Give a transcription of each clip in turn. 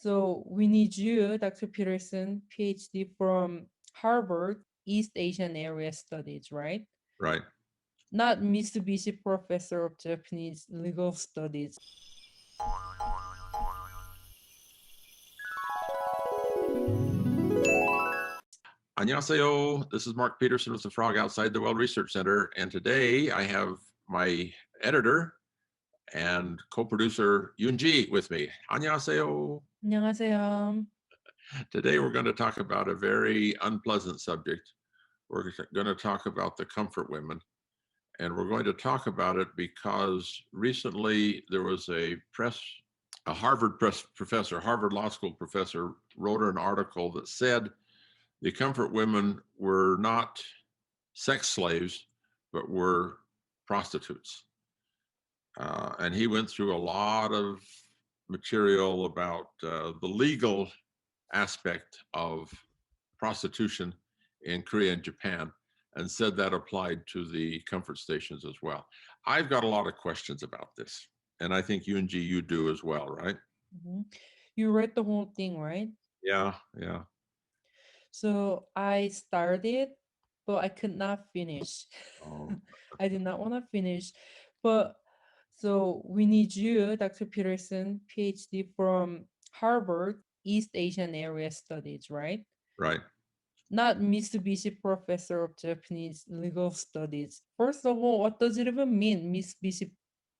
So we need you, Dr. Peterson, PhD from Harvard, East Asian Area Studies, right? Right. Not Mitsubishi Professor of Japanese Legal Studies. 안녕하세요. This is Mark Peterson with the Frog Outside the Well Research Center. And today I have my editor and co-producer Yoonji with me. 안녕하세요. 안녕하세요. Today we're going to talk about a very unpleasant subject. We're going to talk about the comfort women. And we're going to talk about it because recently there was a Harvard professor, Harvard Law School professor, wrote an article that said the comfort women were not sex slaves, but were prostitutes. And he went through a lot of material about the legal aspect of prostitution in Korea and Japan, and said that applied to the comfort stations as well. I've got a lot of questions about this, and I think Yoonji, you do as well, right? Mhm. You read the whole thing, right? Yeah. So I started, but I could not finish. Oh. I did not want to finish. But so we need you, Dr. Peterson, PhD from Harvard, East Asian Area Studies, right? Right. Not Mitsubishi Professor of Japanese Legal Studies. First of all, what does it even mean, Mitsubishi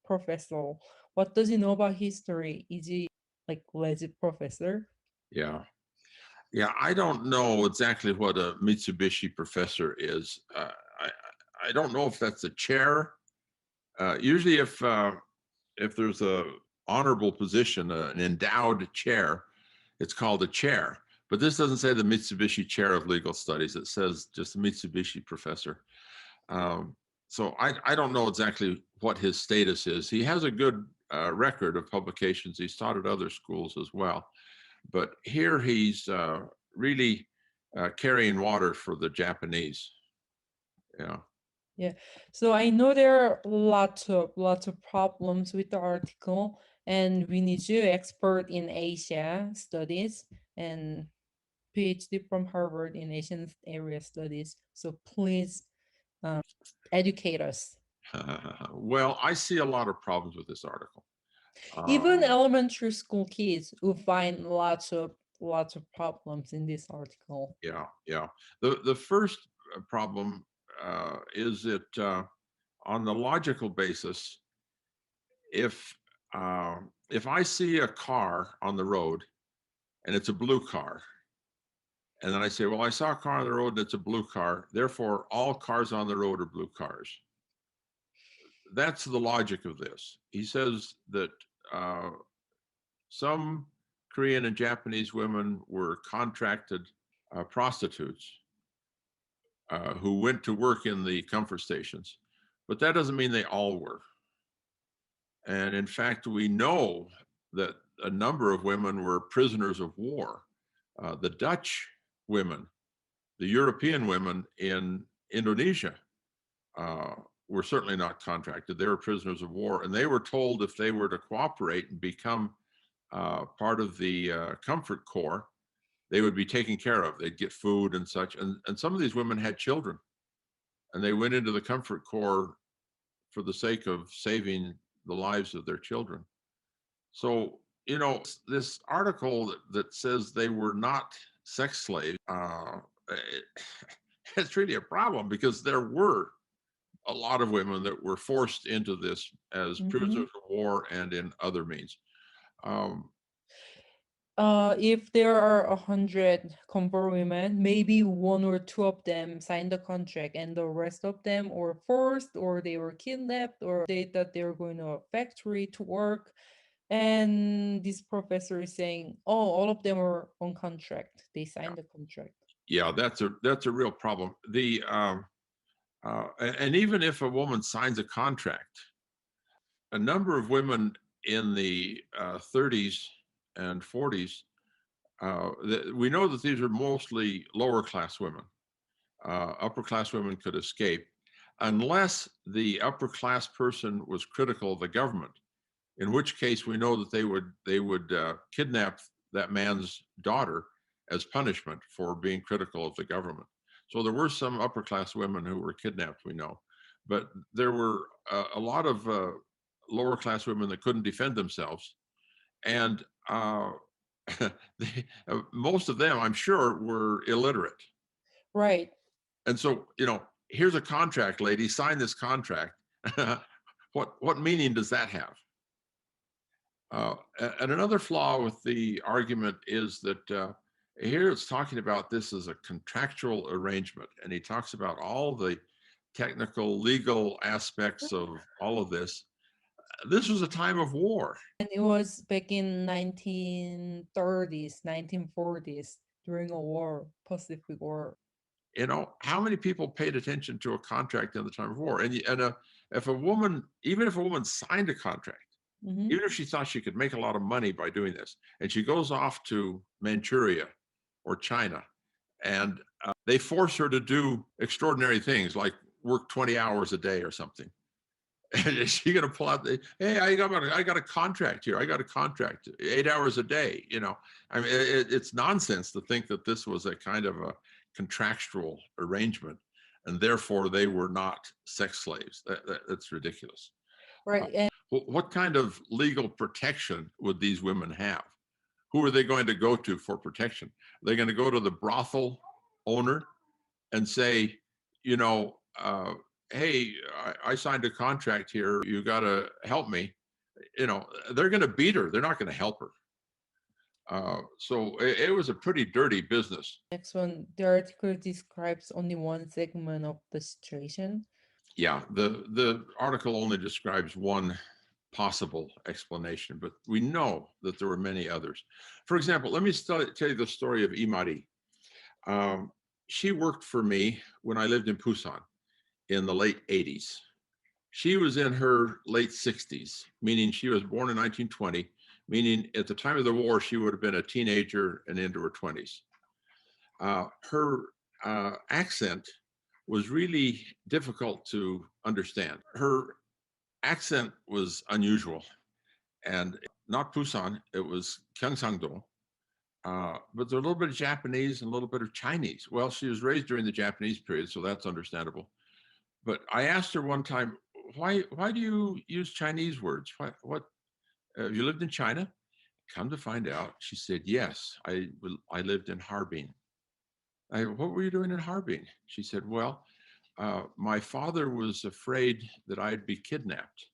Professor? What does he know about history? Is he like legit professor? Yeah. I don't know exactly what a Mitsubishi professor is. I don't know if that's a chair. Usually, if there's a honorable position, an endowed chair, it's called a chair. But this doesn't say the Mitsubishi Chair of Legal Studies. It says just Mitsubishi professor. So I don't know exactly what his status is. He has a good record of publications. He's taught at other schools as well. But here he's really carrying water for the Japanese. Yeah. So I know there are lots of problems with the article, and we need you, expert in Asia studies and PhD from Harvard in Asian area studies. So please educate us. Well, I see a lot of problems with this article. Even elementary school kids will find lots of problems in this article. Yeah. The first problem is that on the logical basis, if I see a car on the road and it's a blue car, and then I say, well, I saw a car on the road and it's a blue car, therefore all cars on the road are blue cars. That's the logic of this. He says that some Korean and Japanese women were contracted prostitutes who went to work in the comfort stations, but that doesn't mean they all were. And in fact, we know that a number of women were prisoners of war. The Dutch women, the European women in Indonesia were certainly not contracted. They were prisoners of war, and they were told if they were to cooperate and become part of the comfort corps, they would be taken care of. They'd get food and such. And some of these women had children, and they went into the comfort corps for the sake of saving the lives of their children. So, this article that says they were not sex slaves, it's really a problem because there were a lot of women that were forced into this as prisoners of war and in other means. If there are 100 comfort women, maybe one or two of them signed the contract and the rest of them were forced, or they were kidnapped, or they thought they were going to a factory to work. And this professor is saying, oh, all of them are on contract. They signed the contract. Yeah, that's a real problem. And even if a woman signs a contract, a number of women in the 30s and 40s, we know that these are mostly lower class women. Upper class women could escape unless the upper class person was critical of the government, in which case we know that they would kidnap that man's daughter as punishment for being critical of the government. So there were some upper class women who were kidnapped, we know, but there were a lot of lower class women that couldn't defend themselves. And most of them, I'm sure, were illiterate. Right. And so, here's a contract, lady, sign this contract. What meaning does that have? And another flaw with the argument is that here it's talking about this as a contractual arrangement, and he talks about all the technical, legal aspects of all of this. This was a time of war. And it was back in 1930s, 1940s, during a war, Pacific War. How many people paid attention to a contract in the time of war? And if a woman, even if a woman signed a contract, even if she thought she could make a lot of money by doing this, and she goes off to Manchuria or China, and they force her to do extraordinary things like work 20 hours a day or something. And is she going to pull out hey, I got a contract here. I got a contract, 8 hours a day. I mean, it's nonsense to think that this was a kind of a contractual arrangement, and therefore they were not sex slaves. That's ridiculous. Right. And what kind of legal protection would these women have? Who are they going to go to for protection? Are they going to go to the brothel owner and say, hey, I signed a contract here. You got to help me. They're going to beat her. They're not going to help her. So it was a pretty dirty business. Next one, the article describes only one segment of the situation. Yeah, the article only describes one possible explanation, but we know that there were many others. For example, let me tell you the story of Imari. She worked for me when I lived in Busan in the late 80s. She was in her late 60s, meaning she was born in 1920, meaning at the time of the war, she would have been a teenager and into her 20s. Her accent was really difficult to understand. Her accent was unusual, and not Busan, it was Gyeongsang-do. But there's a little bit of Japanese and a little bit of Chinese. Well, she was raised during the Japanese period, so that's understandable. But I asked her one time, why do you use Chinese words? What you lived in China? Come to find out, she said, yes, I lived in Harbin. What were you doing in Harbin? She said, well, my father was afraid that I'd be kidnapped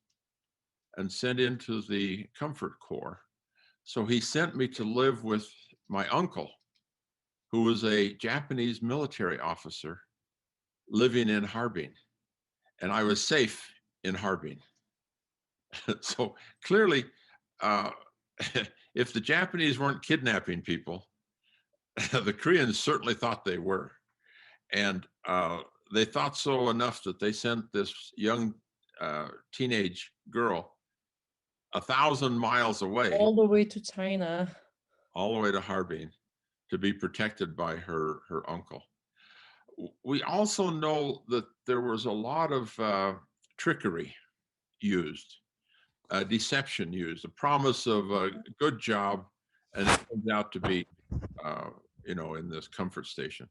and sent into the Comfort Corps. So he sent me to live with my uncle, who was a Japanese military officer living in Harbin. And I was safe in Harbin. So clearly, if the Japanese weren't kidnapping people, the Koreans certainly thought they were. And they thought so enough that they sent this young teenage girl 1,000 miles away. All the way to China. All the way to Harbin to be protected by her uncle. We also know that there was a lot of trickery used, deception used, a promise of a good job, and it turns out to be, in this comfort station.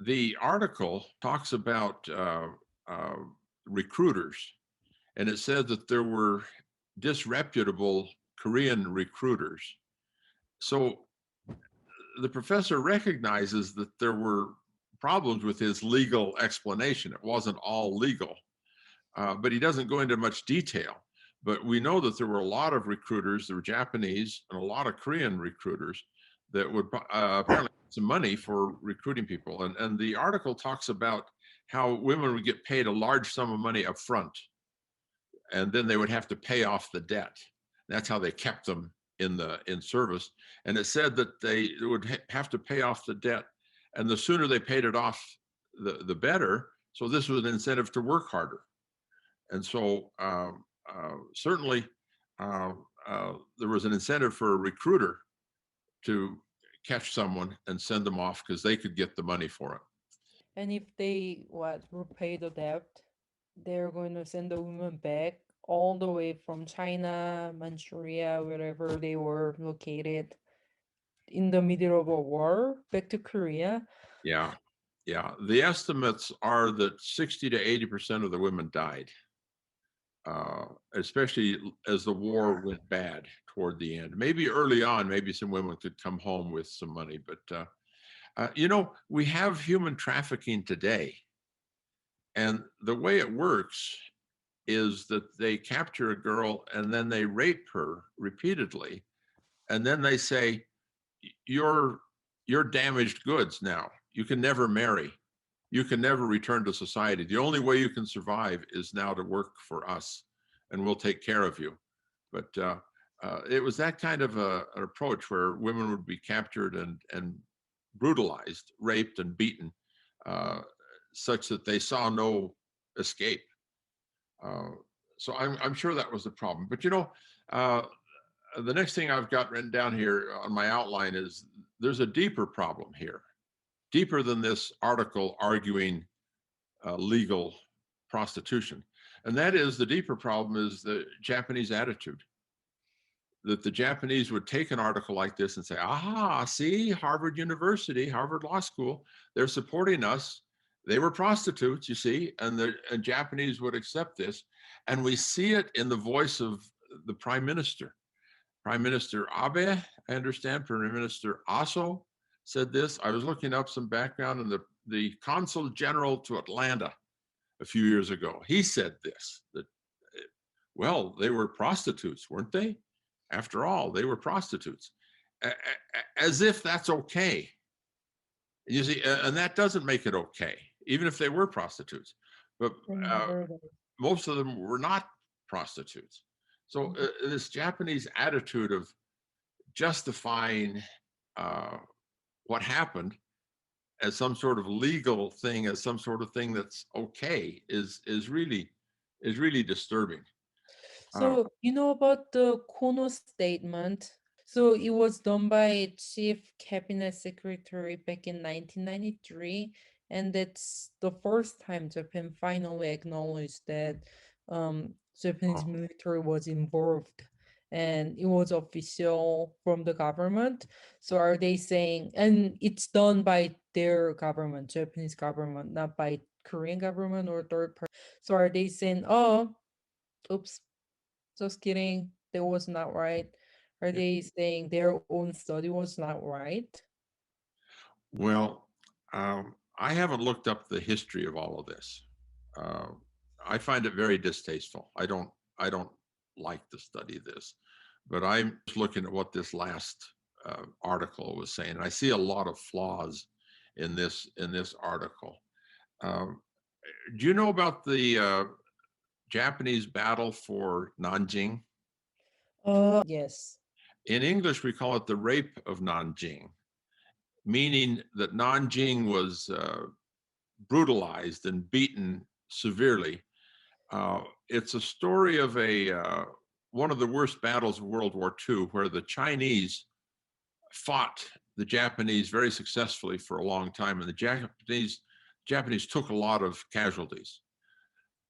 The article talks about recruiters, and it said that there were disreputable Korean recruiters. So the professor recognizes that there were problems with his legal explanation. It wasn't all legal, but he doesn't go into much detail. But we know that there were a lot of recruiters, there were Japanese and a lot of Korean recruiters that would apparently get some money for recruiting people. And the article talks about how women would get paid a large sum of money up front, and then they would have to pay off the debt. That's how they kept them in service. And it said that they would have to pay off the debt, and the sooner they paid it off, the better. So this was an incentive to work harder. And so certainly there was an incentive for a recruiter to catch someone and send them off because they could get the money for it. And if they repay the debt, they're going to send the woman back all the way from China, Manchuria, wherever they were located in the middle of a war back to Korea. Yeah. Yeah. The estimates are that 60 to 80% of the women died, especially as the war went bad toward the end. Maybe early on, maybe some women could come home with some money, but we have human trafficking today. And the way it works is that they capture a girl and then they rape her repeatedly. And then they say, you're damaged goods now. You can never marry. You can never return to society. The only way you can survive is now to work for us, and we'll take care of you. But it was that kind of an approach where women would be captured and brutalized, raped, and beaten, such that they saw no escape. So I'm sure that was the problem. But the next thing I've got written down here on my outline is there's a deeper problem here, deeper than this article arguing legal prostitution. And that is, the deeper problem is the Japanese attitude. That the Japanese would take an article like this and say, aha, see, Harvard University, Harvard Law School, they're supporting us. They were prostitutes, you see, and the Japanese would accept this. And we see it in the voice of the Prime Minister. Prime Minister Abe, I understand, Prime Minister Aso said this. I was looking up some background, and the Consul General to Atlanta a few years ago, he said this, that, well, they were prostitutes, weren't they? After all, they were prostitutes, as if that's okay. You see, and that doesn't make it okay, even if they were prostitutes. But most of them were not prostitutes. So this Japanese attitude of justifying what happened as some sort of legal thing, as some sort of thing that's okay, is really disturbing. So you know about the Kono statement? So it was done by Chief Cabinet Secretary back in 1993, and that's the first time Japan finally acknowledged that Japanese military was involved, and it was official from the government. So are they saying, and it's done by their government, Japanese government, not by Korean government or third party. So are they saying, oh, oops, just kidding, that was not right? Are they saying their own study was not right? Well, I haven't looked up the history of all of this. I find it very distasteful. I don't like to study this, but I'm just looking at what this last article was saying. And I see a lot of flaws in this article. Do you know about the Japanese battle for Nanjing? Yes. In English, we call it the rape of Nanjing, meaning that Nanjing was brutalized and beaten severely. It's a story of one of the worst battles of World War II, where the Chinese fought the Japanese very successfully for a long time, and the Japanese took a lot of casualties.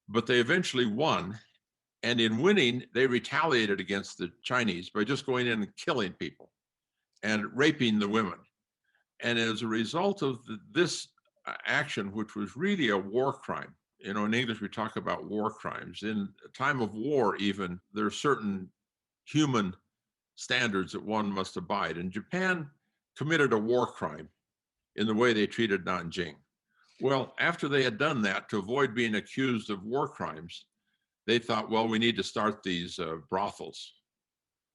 But they eventually won, and in winning, they retaliated against the Chinese by just going in and killing people and raping the women. And as a result of this action, which was really a war crime, in English we talk about war crimes. In a time of war, even, there are certain human standards that one must abide. And Japan committed a war crime in the way they treated Nanjing. Well, after they had done that, to avoid being accused of war crimes, they thought, well, we need to start these brothels.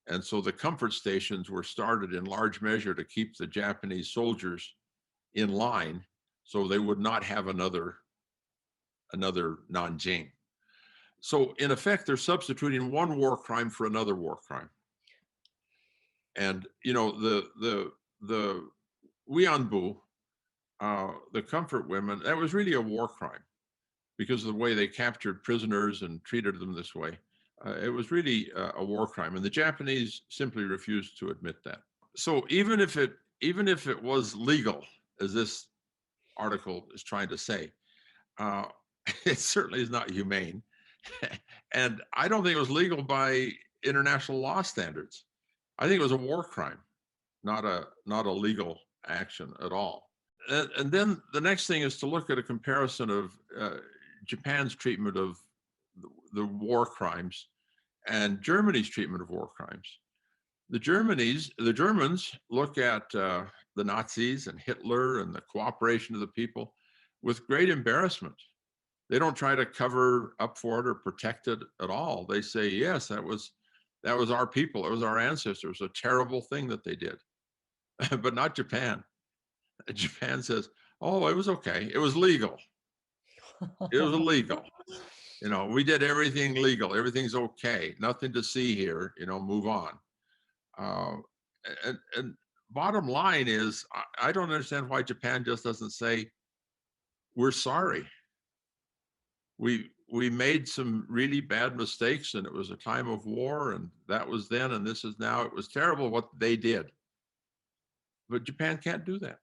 And so the comfort stations were started in large measure to keep the Japanese soldiers in line so they would not have another Nanjing. So in effect, they're substituting one war crime for another war crime. And the Wianbu, the comfort women, that was really a war crime because of the way they captured prisoners and treated them this way. It was really a war crime, and the Japanese simply refused to admit that. So even if it was legal, as this article is trying to say, it certainly is not humane. And I don't think it was legal by international law standards. I think it was a war crime, not a legal action at all. And then the next thing is to look at a comparison of Japan's treatment of the war crimes and Germany's treatment of war crimes. The Germans look at the Nazis and Hitler and the cooperation of the people with great embarrassment. They don't try to cover up for it or protect it at all. They say, yes, that was our people. It was our ancestors. A terrible thing that they did. But not Japan. Japan says, oh, it was okay. It was legal. It was illegal. You know, we did everything legal. Everything's okay. Nothing to see here. You know, move on. And bottom line is, I don't understand why Japan just doesn't say, we're sorry. We made some really bad mistakes, and it was a time of war, and that was then, and this is now. It was terrible what they did. But Japan can't do that.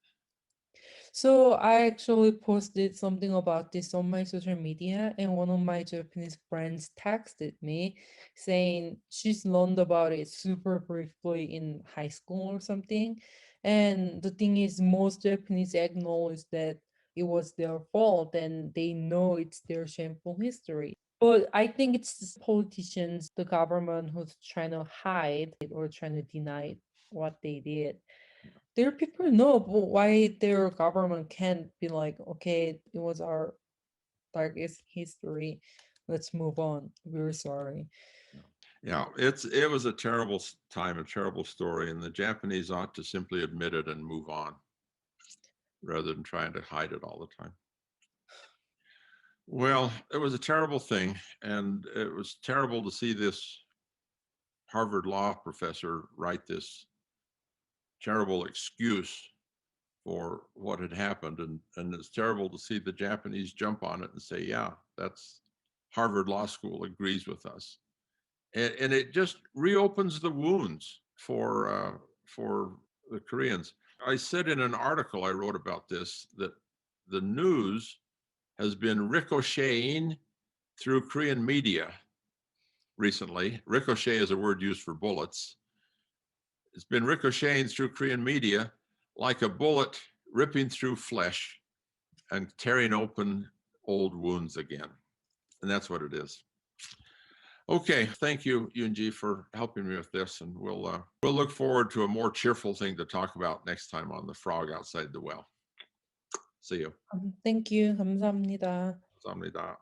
So I actually posted something about this on my social media, and one of my Japanese friends texted me saying she's learned about it super briefly in high school or something. And the thing is, most Japanese acknowledge that it was their fault and they know it's their shameful history. But I think it's politicians, the government who's trying to hide it or trying to deny what they did. Their people know why their government can't be like, okay, it was our darkest history. Let's move on. We're sorry. Yeah, it was a terrible time, a terrible story, and the Japanese ought to simply admit it and move on rather than trying to hide it all the time. Well, it was a terrible thing, and it was terrible to see this Harvard law professor write this terrible excuse for what had happened, and it's terrible to see the Japanese jump on it and say, yeah, that's Harvard Law School agrees with us. And it just reopens the wounds for the Koreans. I said in an article I wrote about this that the news has been ricocheting through Korean media recently. Ricochet is a word used for bullets. It's been ricocheting through Korean media like a bullet ripping through flesh and tearing open old wounds again. And that's what it is. Okay, thank you, Yoonji, for helping me with this, and we'll look forward to a more cheerful thing to talk about next time on the frog outside the well. See you. Thank you. 감사합니다. 감사합니다.